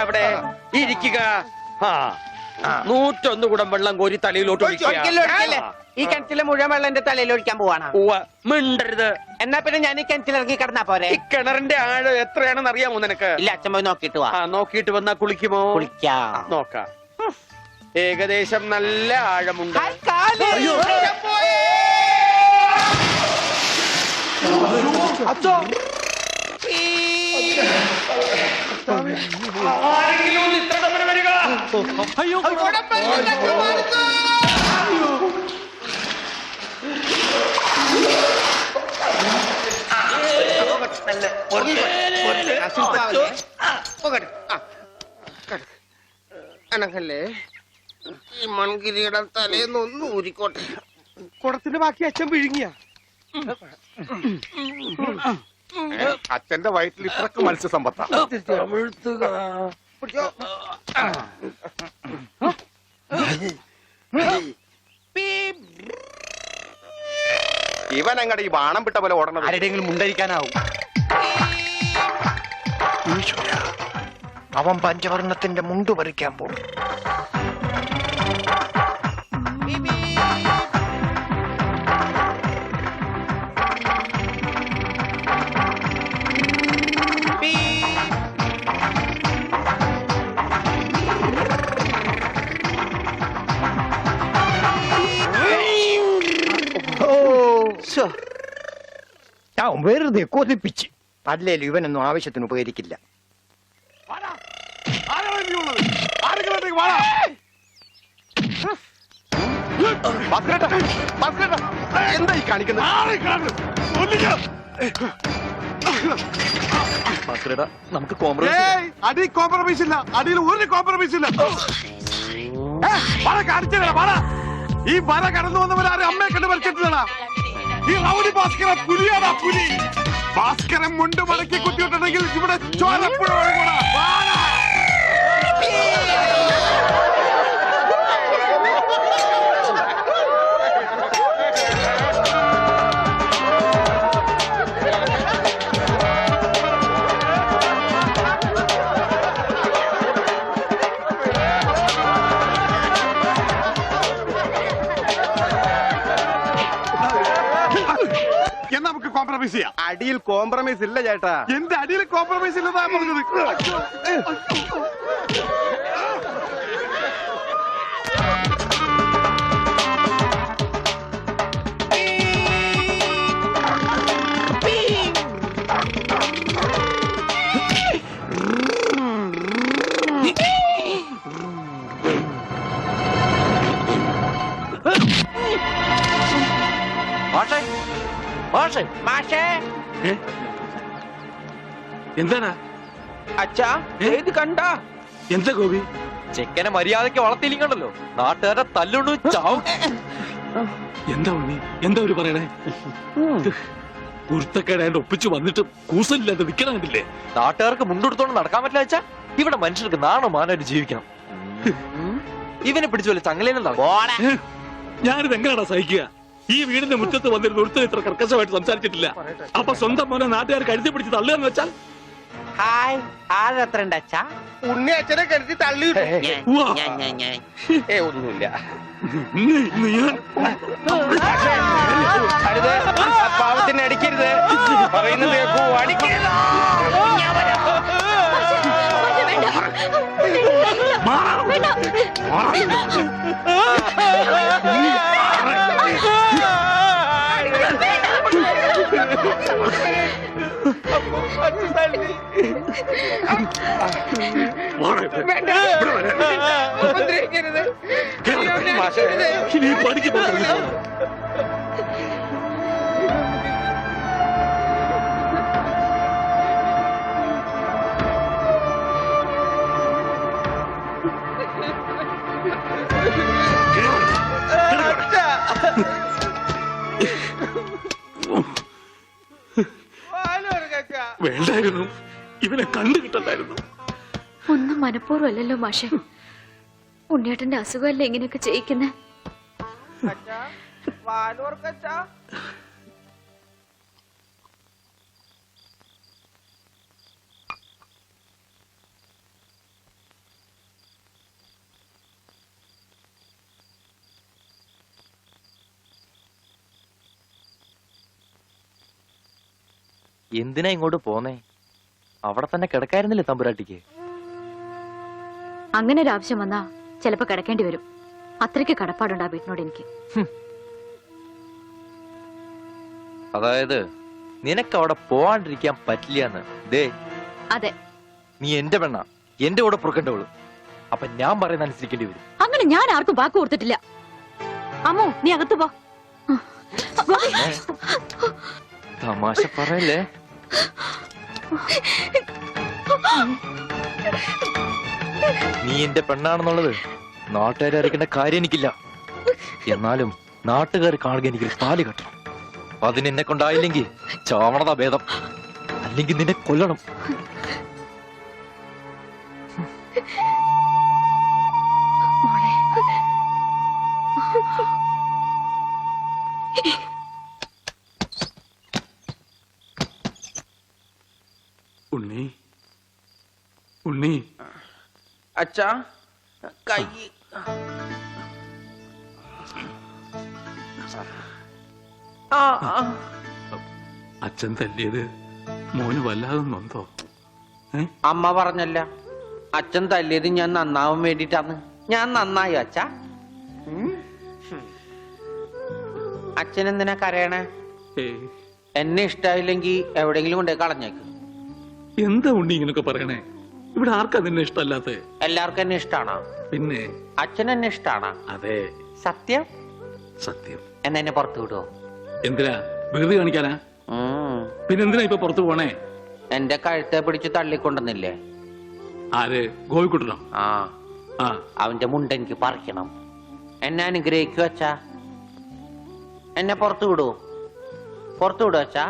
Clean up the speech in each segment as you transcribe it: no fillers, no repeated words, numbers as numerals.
അവിടെ ഇരിക്കുക. 101 കുടം വെള്ളം കോരി തലയിലോട്ട് ഈ കിണറ്റിലെ മുഴുവൻ വെള്ളം എന്റെ തലയിൽ ഒഴിക്കാൻ പോവാണ്. മിണ്ടരുത്. എന്നാ പിന്നെ ഞാൻ ഈ കിണറ്റിലിറങ്ങി കിടന്നാ പോരെ? ഈ കിണറിന്റെ ആഴം എത്രയാണെന്ന് അറിയാമോ നിനക്ക്? ഇല്ല, അച്ഛൻ പോയി നോക്കിട്ട് വാ. നോക്കിട്ട് വന്നാ കുളിക്കുമോ? കുളിക്കാം. നോക്കാം. ഏകദേശം നല്ല ആഴമുണ്ട്. അനക്കല്ലേ ഈ മൺകിരിയുടെ തലേന്നൊന്നും ഊരിക്കോട്ടെ. കുടത്തിന്റെ ബാക്കി അച്ഛൻ വിഴുങ്ങിയ. അച്ഛന്റെ വയറ്റിൽ ഇത്രക്ക് മത്സ്യസമ്പത്താ. ഇവൻ അങ്ങടെ ഈ ബാണം വിട്ട പോലെ ഓടണത് ആരുടെയെങ്കിലും മുണ്ടരിക്കാനാവും. അവൻ പഞ്ചവർണ്ണത്തിന്റെ മുണ്ടു പറിക്കാൻ പോകും. വെറുതെ കൊതിപ്പിച്ച്. അല്ലേലും ഇവനൊന്നും ആവശ്യത്തിന് ഉപകരിക്കില്ല. എന്താ ഈ കാണിക്കുന്നത്? നമുക്ക് അടി കോംപ്രമൈസ് ഇല്ല. അടിയിൽ ഒരു കോംപ്രമൈസ് ഇല്ല. ഈ വര കടന്നു വന്നവരാരും അമ്മയെ കണ്ട് മരിച്ചിട്ടില്ലടാ. ഈ റൗഡി ഭാസ്കരൻ പുലിയാടാ, പുലി. ഭാസ്കരൻ മുണ്ട് മടക്കി കുത്തിയിട്ടുണ്ടെങ്കിൽ ഇവിടെ ചോരപ്പുഴ ഒഴുകൂടാ. നമുക്ക് കോംപ്രമൈസ് ചെയ്യാം. അടിയിൽ കോംപ്രമൈസ് ഇല്ല ചേട്ടാ. എന്റെ അടിയിൽ കോംപ്രമൈസ് ഇല്ലെന്നാ പറഞ്ഞത്. എന്താണ് അച്ഛാ ഇത് കണ്ട? എന്താ ഗോപി? ചെക്കനെ മര്യാദക്ക് വളർത്തിയില്ലല്ലോ, നാട്ടുകാരെ തല്ലുണ്ടു ചാവും. എന്താ ഉണ്ണി, എന്താ ഒരു പറയണേ? കുരുത്തക്കേടായിട്ട് ഒപ്പിച്ചു വന്നിട്ട് കൂസലില്ലാതെ നിക്കണമില്ലേ? നാട്ടുകാർക്ക് മുണ്ടെടുത്തോണ്ട് നടക്കാൻ പറ്റില്ല വെച്ചാ ഇവിടെ മനുഷ്യർക്ക് നാണോ മാനായിട്ട് ജീവിക്കണം. ഇവനെ പിടിച്ചു പോലെ ചങ്ങലേനെ ഞാനിത് എങ്ങനെയാണോ സഹിക്കുക? ഈ വീടിന്റെ മുറ്റത്ത് വന്നിരുന്ന ഒരുത്തൻ ഇത്ര കർക്കശമായിട്ട് സംസാരിച്ചിട്ടില്ല. അപ്പൊ സ്വന്തം മോനെ നാട്ടുകാർ കരുതി പിടിച്ച് തള്ളുകയെന്ന് വെച്ചാൽ ഹായ്, ആരത്ര ഉണ്ട് അച്ഛാ? ഉണ്ണി അച്ഛനെ കരുതി തള്ളി. ഒന്നുമില്ല. പാവത്തിന് അടിക്കരുത്, പറയുന്നത് കേൾക്കൂ. അടിക്കരുത്. വേണ്ടായിരുന്നു, ഇവനെ കണ്ടു കിട്ടണ്ടായിരുന്നു. ഒന്നും മനഃപൂർവ്വമല്ലല്ലോ മാഷെ. ഉണ്ണിയേട്ടന്റെ അസുഖമല്ലേ ഇങ്ങനെയൊക്കെ ചെയ്യിക്കുന്നേ? വാലോർക്കച്ചാ എന്തിനാ ഇങ്ങോട്ട് പോന്നേ? അവിടെ തന്നെ കിടക്കായിരുന്നില്ലേ തമ്പുരാട്ടിക്ക്? അങ്ങനെ ഒരു ആവശ്യം വന്നാ ചിലപ്പോ കിടക്കേണ്ടി വരും. അത്രയ്ക്ക് കടപ്പാടുണ്ട് ആ വീട്ടിനോട് എനിക്ക്. അതായത് നിനക്ക് അവിടെ പോവാണ്ടിരിക്കാൻ പറ്റില്ലാന്ന്. ദേ, അതെ, നീ എന്റെ പെണ്ണ, എന്റെ കൂടെ പുറക്കേണ്ടവള്. അപ്പൊ ഞാൻ പറയുന്ന അനുസരിക്കേണ്ടി വരും. അങ്ങനെ ഞാൻ ആർക്കും വാക്ക് കൊടുത്തിട്ടില്ല. അമ്മോ, നീ അകത്ത് പോ. തമാശ പറയല്ലേ. നീ എന്റെ പെണ്ണാണെന്നുള്ളത് നാട്ടുകാരെ അറിയിക്കേണ്ട കാര്യം എനിക്കില്ല. എന്നാലും നാട്ടുകാർ കാണുക എനിക്കൊരു താലി കെട്ടണം. അതിന് എന്നെ കൊണ്ടായില്ലെങ്കിൽ ചാവണതാ ഭേദം, അല്ലെങ്കിൽ നിന്നെ കൊല്ലണം. മോളെ, ഉണ്ണി, ഉണ്ണി, അച്ഛാ കൈ അച്ഛൻ തല്ലിയത് മോന് വല്ലാതെ നൊന്തോ? അമ്മ പറഞ്ഞല്ല, അച്ഛൻ തല്ലിയത് ഞാൻ നന്നാവാൻ വേണ്ടിട്ടാണ്. ഞാൻ നന്നായി അച്ഛാ. അച്ഛൻ എന്തിനാ കരയണേ? എന്നെ ഇഷ്ടായില്ലെങ്കി എവിടെങ്കിലും കൊണ്ടേ കളഞ്ഞേക്ക്. എന്താ ഉണ്ണി ഇങ്ങനൊക്കെ പറയണേ? ഇവിടെ ആർക്കാ നിന്നെ ഇഷ്ടമല്ലാത്ത? എല്ലാവർക്കും എന്നെ ഇഷ്ടാണോ? പിന്നെ അച്ഛൻ എന്നെ ഇഷ്ടാണോ? അതെ, സത്യം. സത്യം. എന്നെ എന്നെ പുറത്തു വിടുവോ? എന്തിനാ? വെറുതെ കാണിക്കാനാ? പിന്നെന്തിനാ ഇപ്പൊ പുറത്തു പോണേ? എന്റെ കഴുത്തെ പിടിച്ച് തള്ളിക്കൊണ്ടെന്നില്ലേ? ആര്? ഗോപിക്കുട്ടനോ? ആ, ആ, അവന്റെ മുണ്ട എനിക്ക് പറിക്കണം. എന്നെ അനുഗ്രഹിക്കൂ അച്ഛാ. എന്നെ പുറത്തു വിടൂ, പുറത്തു വിടൂ അച്ഛാ.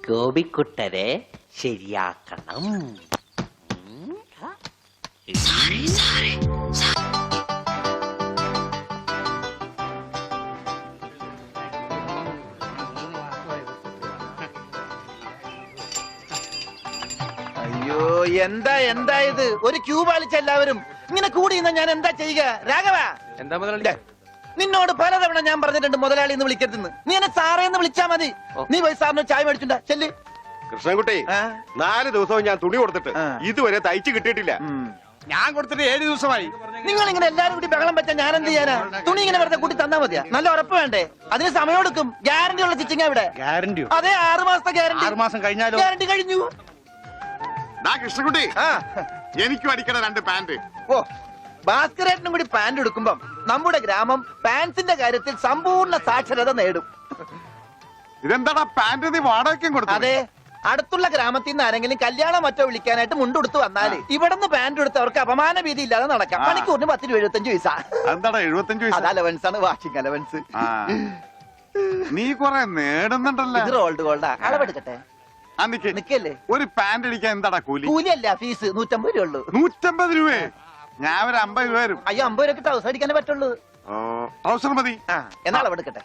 ഗോപിക്കുട്ടരെ ശരിയാക്കണം. അയ്യോ, എന്താ ഇത്? ഒരു ക്യൂ പാലിച്ച എല്ലാവരും ഇങ്ങനെ കൂടി നിന്നാ ഞാൻ എന്താ ചെയ്യുക? രാഘവ, എന്താ മുതലാളി? നിന്നോട് പലതവണ ഞാൻ പറഞ്ഞിട്ടുണ്ട് മുതലാളി എന്ന് വിളിക്കരുതെന്ന്. നീ എന്നെ സാറേ എന്ന് വിളിച്ചാ മതി. നീ പോയി സാറിന് ചായ മേടിച്ചുണ്ടാ ചെല്ല്. കൃഷ്ണൻകുട്ടി, 4 ദിവസവും ഞാൻ തുണി കൊടുത്തിട്ട് ഇതുവരെ തയ്ച്ചു കിട്ടിയിട്ടില്ല. ഞാൻ കൊടുത്തിട്ട് 7 ദിവസമായി. നിങ്ങൾ ഇങ്ങനെ എല്ലാരും കൂടി ബഹളം വെച്ചാൽ ഞാൻ എന്ത് ചെയ്യാനാ? തുണി ഇങ്ങനെ വെറുതെ കൂട്ടി തന്നാ മതിയാ? നല്ല ഉറപ്പ് വേണ്ടേ? അതിന് സമയം എടുക്കും. ഗ്യാരണ്ടി ഉള്ള സ്റ്റിച്ചിങ് ഇവിടെ. ഗ്യാരണ്ടിയോ? അതെ, 6 മാസത്തെ ഗ്യാരണ്ടി. 6 മാസം കഴിഞ്ഞാലോ? ഗ്യാരണ്ടി കഴിഞ്ഞു. കൃഷ്ണൻകുട്ടി, എനിക്കും അടിക്കണ 2 പാന്റ്. ഓ, ഭാസ്കരേട്ടനും കൂടി പാന്റ് എടുക്കുമ്പം നമ്മുടെ ഗ്രാമം പാൻസിന്റെ കാര്യത്തിൽ സമ്പൂർണ്ണ സാക്ഷരത നേടും. ഇതെന്താടാ പാന്റ് നീ വാടകയ്ക്കും കൊടുത്തു? അതെ, അടുത്തുള്ള ഗ്രാമത്തിൽ നിന്ന് ആരെങ്കിലും കല്യാണം മറ്റോ വിളിക്കാനായിട്ട് മുണ്ടെടുത്ത് വന്നാല് ഇവിടുന്ന് പാന്റ് എടുത്ത് അവർക്ക് അപമാന ഭീതി ഇല്ലാതെ നടക്കാം. മണിക്കൂറിന് 10 രൂപ 75 പൈസ. എന്താടാ 75 പൈസ? അത് അലവൻസ് ആണ്, വാഷിംഗ് അലവൻസ്. നീ കൊറേ നേടുന്നുണ്ടല്ലോ. ഇത് റോൾഡ് ഗോൾഡാ. അളവെടുക്കട്ടെ? നിക്കല്ലേ. ഒരു പാന്റ് അടിക്കാൻ എന്താടാ കൂലി? കൂലിയല്ല, ഫീസ് 150 രൂപ ഉള്ളൂ. 150 രൂപയെ? ഞാൻ ഒരു 50 രൂപ വരും. അയ്യോ, 50 രൂപ ട്രൗസർ അടിക്കാനേ പറ്റുള്ളൂ. ട്രൗസർ മതി. എന്നാ അളവെടുക്കട്ടെ?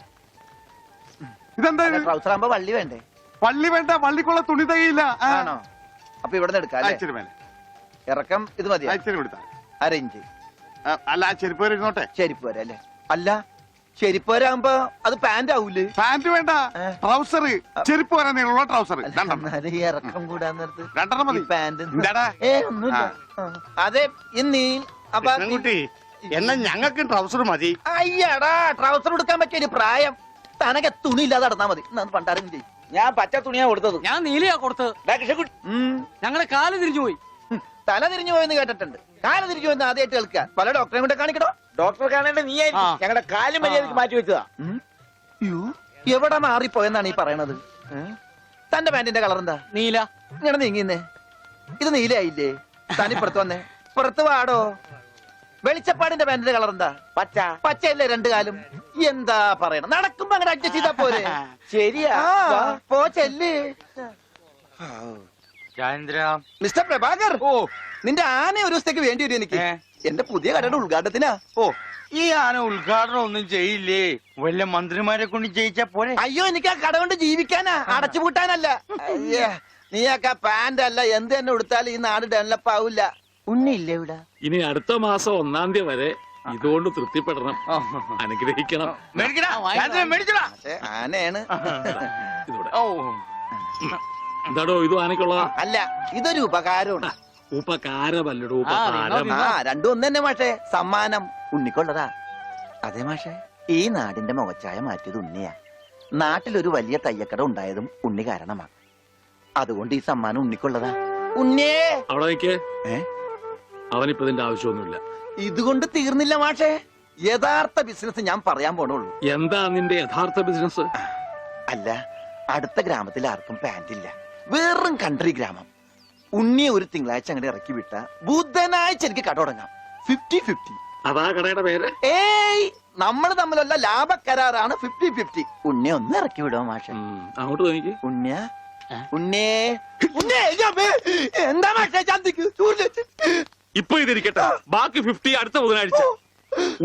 ഇതെന്താ? ട്രൗസർ ആകുമ്പോ വള്ളി വേണ്ടേ? പള്ളി വേണ്ട, പള്ളിക്കുള്ള തുണി തികയില്ല. ആണോ? അപ്പൊ ഇവിടെ എടുക്കാം. ഇറക്കം ഇത് മതി. 1/2 ഇഞ്ച്. അല്ല, ആ ചെരുപ്പ് വരെ ഇരുന്നോട്ടെ. ചെരിപ്പ് വരെ അല്ലേ? അല്ല, ചെരിപ്പ് വരാകുമ്പോ അത് പാന്റ് ആവൂലേ? പാന്റ് വേണ്ട, ട്രൗസർ. ചെരുപ്പ് വരെ നീളമുള്ള ട്രൗസർ. ഇറക്കം കൂടാൻ നേരത്ത് 2 മതി. പാന്റ് എന്താടാ? ഒന്നുമില്ല. അതെ, ഇന്നീ കുട്ടി, എന്നാ ഞങ്ങൾക്ക് ട്രൗസർ മതി. അയ്യടാ, ട്രൗസർ എടുക്കാൻ പറ്റിയ പ്രായം. തനക്ക് തുണി ഇല്ലാതെ നടന്നാ മതി. പണ്ടാരും ചെയ്യും. ഞാൻ പച്ച തുണിയാ കൊടുത്തത്. ഞാൻ നീലയാ കൊടുത്തത്. ഞങ്ങളെ കാല് തിരിഞ്ഞു പോയി. തല തിരിഞ്ഞു പോയെന്ന് കേട്ടിട്ടുണ്ട്. കാല് തിരിഞ്ഞു പോയെന്ന് ആദ്യമായിട്ട് കേൾക്കുക. പല ഡോക്ടറെ കൊണ്ട് കാണിക്കണോ? ഡോക്ടറെ കാണേണ്ട നീ ഞങ്ങളുടെ കാലും മര്യാദക്ക് മാറ്റി വെച്ചതാ. എവിടെ മാറിപ്പോയെന്നാണ് ഈ പറയണത്? തന്റെ പാന്റിന്റെ കളർ എന്താ? നീല. ഇങ്ങനെ നീങ്ങിന്നേ. ഇത് നീലയായില്ലേ? തനിപ്പുറത്ത് വന്നേ. പുറത്ത് വാടോ. വെളിച്ചപ്പാടിന്റെ പാന്റിന്റെ കളർ എന്താ? പച്ച. പച്ചയല്ലേ 2 കാലും? എന്താ പറയണം? നടക്കുമ്പോ അങ്ങനെ അഡ്ജസ്റ്റ് ചെയ്താ പോരെ? ശരിയാ, പോ ചെല്ല്. മിസ്റ്റർ പ്രഭാകർ, നിന്റെ ആന ഒരു ദിവസത്തേക്ക് വേണ്ടി വരും എനിക്ക്. എന്റെ പുതിയ കടയുടെ ഉദ്ഘാടനത്തിനാ. ഓ ഈ ആന ഉദ്ഘാടനം ഒന്നും ചെയ്യില്ലേ? വല്ല മന്ത്രിമാരെ കൊണ്ട് ചെയ്യിച്ചാ പോരെ? അയ്യോ, എനിക്ക് ആ കട കൊണ്ട് ജീവിക്കാനാ, അടച്ചുപൂട്ടാനല്ല. അയ്യേ, നീയൊക്കെ പാന്റ് അല്ല എന്ത് തന്നെ ഉടുത്താലും ഈ നാട് ഡെവലപ്പ് ആവില്ല. ഉണ്ണിയില്ലേ ഇവിടെ? ഇനി അടുത്ത മാസം 1-ാം തീയതി വരെ ഇതുകൊണ്ട് തൃപ്തിപ്പെടണം, അനുഗ്രഹിക്കണം. മേടിക്കടാ, ചാച്ചനെ മേടിച്ചടാ. പക്ഷേ ആനയാണ്. ഇതൂടെ. ഓ എന്താടോ ഇത് ആനയ്ക്കുള്ളതാ? അല്ല, ഇതൊരു ഉപകാരമാണ്. ഉപകാരമല്ലടോ, ഉപകാരം. ആ, രണ്ടും ഒന്ന് തന്നെ മാഷേ. സമ്മാനം ഉണ്ണിക്കൊള്ളതാ. അതെ മാഷേ, ഈ നാടിന്റെ മുഖച്ഛായ മാറ്റിയത് ഉണ്ണിയാ. നാട്ടിലൊരു വലിയ തയ്യക്കട ഉണ്ടായതും ഉണ്ണി കാരണമാണ്. അതുകൊണ്ട് ഈ സമ്മാനം ഉണ്ണിക്കൊള്ളതാ. ഉണ്ണിയേ, അവിടെ നിൽക്കേ. ഏ? അവനിപ്പോ ഇതിന്റെ ആവശ്യമൊന്നുമില്ല. ഇതുകൊണ്ട് തീർന്നില്ല മാഷേ. യഥാർത്ഥ ബിസിനസ് ഞാൻ പറയാൻ പോണുള്ളൂ. എന്താ നിന്റെ യഥാർത്ഥ ബിസിനസ്? അല്ല, അടുത്ത ഗ്രാമത്തിൽ ആർക്കും പാന്റ് ഇല്ല. വെറും കൺട്രി ഗ്രാമം. ഉണ്ണിയെ ഒരു തിങ്കളാഴ്ച അങ്ങോട്ട് ഇറക്കി വിട്ട ബുധനാഴ്ച എനിക്ക് കട തുടങ്ങാം. 50-50. അതാ കടയുടെ പേര്? ഏയ്, നമ്മൾ തമ്മിലുള്ള ലാഭക്കരാറാണ് 50-50. ഉണ്ണിയെ ഒന്ന് ഇറക്കി വിടുവോ മാഷെ? അങ്ങോട്ട് നോക്കി. ഉണ്ണിയ ഉണ്ണേ ഉണ്ണേ, എന്താ മാഷെ ചന്തിക്ക്? ഇപ്പൊ ഇതിരിക്കട്ടെ, ബാക്കി 50 അടുത്ത ബുധനാഴ്ച.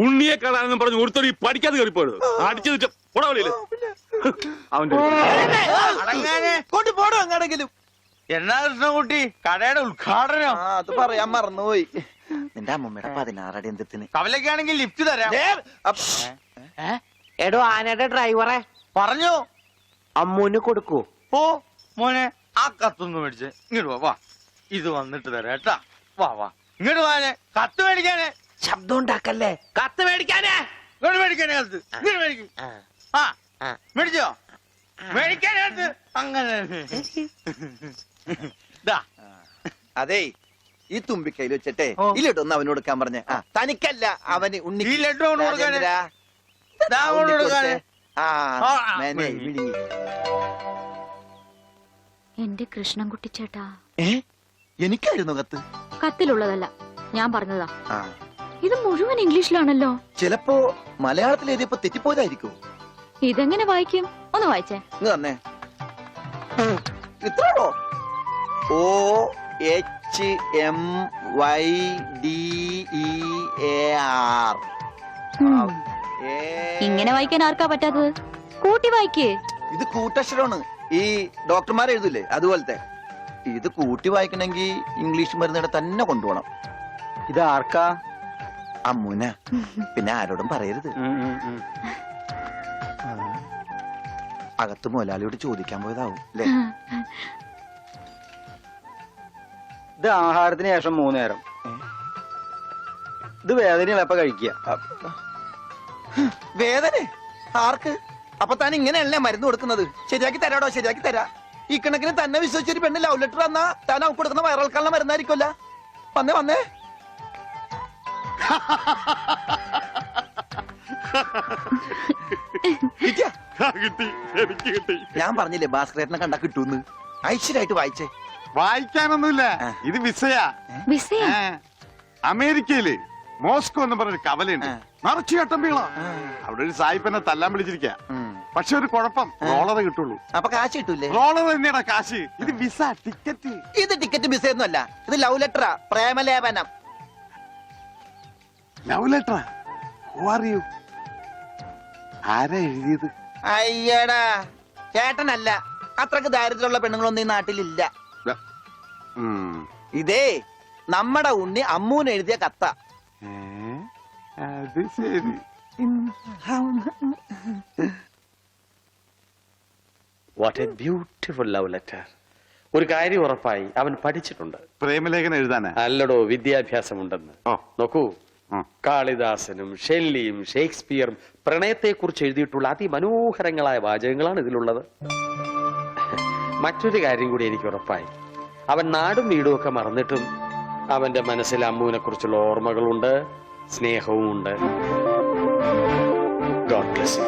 ഉണ്ണിയെ കാണാനെന്നും പറഞ്ഞു ഒരുത്തടി പഠിക്കാതെ കയറിപ്പോയത് അടിച്ചു പോടാവളിയില് അവന്റെ കൊണ്ട് പോടോ അങ്ങാണെങ്കിലും. എന്നാ കൃഷ്ണൻകുട്ടി കടയുടെ ഉദ്ഘാടനം? അത് പറയാൻ മറന്നുപോയി. നിന്റെ അമ്മൂമ്മയുടെ 16 അടി എന്തിന് കവലക്കാണെങ്കിൽ ലിഫ്റ്റ് തരാം. എടോ ആനയുടെ ഡ്രൈവറെ പറഞ്ഞു. അമ്മൂന് കൊടുക്കൂ. ഓ മോനെ, ആ കത്തൊന്ന് മേടിച്ചേ. ഇങ്ങോട്ട് വാ, വാ. ഇത് വന്നിട്ട് തരാം കേട്ടാ. വാ വാ, ഇങ്ങോട്ട് വാനെ. കത്ത് മേടിക്കാനേ. ശബ്ദം ഉണ്ടാക്കല്ലേ. കത്ത് മേടിക്കാനേ. ഇങ്ങോട്ട് മേടിക്കാനേ കത്ത്. ഇങ്ങോട്ട് മേടിക്കും. ആ മേടിച്ചോ? മേടിക്കാനകത്ത് അങ്ങനെ. അതെ, ഈ തുമ്പിക്കൈയിൽ വെച്ചിട്ടേ ഈ ലഡു ഒന്ന് അവനോട് കൊടുക്കാൻ പറഞ്ഞേ. തനിക്കല്ല, അവന് ഉണ്ണി. ഈ ലഡു അവന് കൊടുക്കാനേ. ദാ അവന് കൊടുക്കാനേ. എന്റെ കൃഷ്ണൻകുട്ടി ചേട്ടാ. എനിക്കായിരുന്നു കത്ത്. കത്തിലുള്ളതല്ല, ഞാൻ പറഞ്ഞതാ. ആ, ഇത് മുഴുവൻ ഇംഗ്ലീഷിലാണല്ലോ. ചിലപ്പോ മലയാളത്തിൽ എഴുതിയപ്പോ തെറ്റിപ്പോയതായിരിക്കും. ഇതെങ്ങനെ വായിക്കും? ഒന്ന് വായിച്ചേ. ഇങ്ങ് തന്നെ ഇത്രയോ? OHMYDEAR. ഇങ്ങനെ വായിക്കാൻ ആർക്കാ പറ്റാത്തത്? കൂട്ടി വായിക്കേ. ഇത് കൂട്ടക്ഷരമാണ്. ഈ ഡോക്ടർമാർ എഴുതൂലേ അതുപോലത്തെ. ഇത് കൂട്ടി വായിക്കണമെങ്കിൽ ഇംഗ്ലീഷ് മരുന്നിടെ തന്നെ കൊണ്ടുപോകണം. ഇത് ആർക്കാ? അമ്മൂന. പിന്നെ ആരോടും പറയരുത്. അകത്ത് മുതലാളിയോട് ചോദിക്കാൻ പോയതാവും അല്ലേ? ഇത് ആഹാരത്തിന് ശേഷം 3 നേരം. ഇത് വേദനയുള്ളപ്പ കഴിക്കുക. വേദന ആർക്ക്? അപ്പൊ താൻ ഇങ്ങനെയല്ലേ മരുന്ന് കൊടുക്കുന്നത്? ശരിയാക്കി തരാടോ, ശരിയാക്കി തരാ. ഈ കണക്കിന് തന്നെ വിശ്വസിച്ചൊരു പെണ്ണ് ലവ് ലെറ്റർ തന്നാ താൻ അവർക്ക് കൊടുക്കുന്ന വയറിളക്കാനുള്ള മരുന്നായിരിക്കുമല്ല. വന്നേ വന്നേ. കിട്ടി, എനിക്ക് കിട്ടി. ഞാൻ പറഞ്ഞില്ലേ ഭാസ്കരേട്ടനെ കണ്ടാ കിട്ടൂന്ന്. ഐശ്വര്യമായിട്ട് വായിച്ചേ. വായിക്കാനൊന്നുമില്ല, ഇത് വിസയാ. വിസയ? അമേരിക്കയില് മോസ്കോ എന്ന് പറഞ്ഞൊരു കവലയുണ്ട്. നിറച്ചു ചട്ടമ്പികളാ. അവിടെ ഒരു സായിപ്പനെ തല്ലാൻ വിളിച്ചിരിക്ക. പക്ഷെ ഒരു കുഴപ്പം, റോളറ് കിട്ടുള്ളൂ. അപ്പൊ കാശ് കിട്ടൂലേ? റോളർ തന്നെയാടാ കാശ്. ഇത് വിസ, ടിക്കറ്റ്. ഇത് ടിക്കറ്റ് വിസയൊന്നും അല്ല, ഇത് ലവ് ലെറ്ററാ, പ്രേമലേപനം. ലവ് ലെറ്ററാ? Who are you? ആരാ എഴുതിയത്? അയ്യടാ, ചേട്ടനല്ല. അത്രക്ക് ദാരിദ്ര്യമുള്ള പെണ്ണുങ്ങളൊന്നും ഈ നാട്ടിലില്ല. ഇതേ നമ്മടെ ഉണ്ണി അമ്മൂന് എഴുതിയ കത്ത. അത് ശരി. What A beautiful love letter. ഒരു കാര്യം ഉറപ്പായി, അവൻ പഠിച്ചിട്ടുണ്ട്. പ്രേമലേഖനം എഴുതാനാ? അല്ലടോ, വിദ്യാഭ്യാസമുണ്ടെന്ന്. നോക്കൂ, കാളിദാസനും ഷെല്ലിയും ഷേക്സ്പിയറും പ്രണയത്തെക്കുറിച്ച് എഴുതിയിട്ടുള്ള അതിമനോഹരങ്ങളായ വാചകങ്ങളാണ് ഇതിലുള്ളത്. മറ്റൊരു കാര്യം കൂടി എനിക്ക് ഉറപ്പായി, അവൻ നാടും വീടും ഒക്കെ മറന്നിട്ടും അവന്റെ മനസ്സിൽ അമ്മുവിനെ കുറിച്ചുള്ള ഓർമ്മകളുണ്ട്, സ്നേഹവും ഉണ്ട്. God bless you.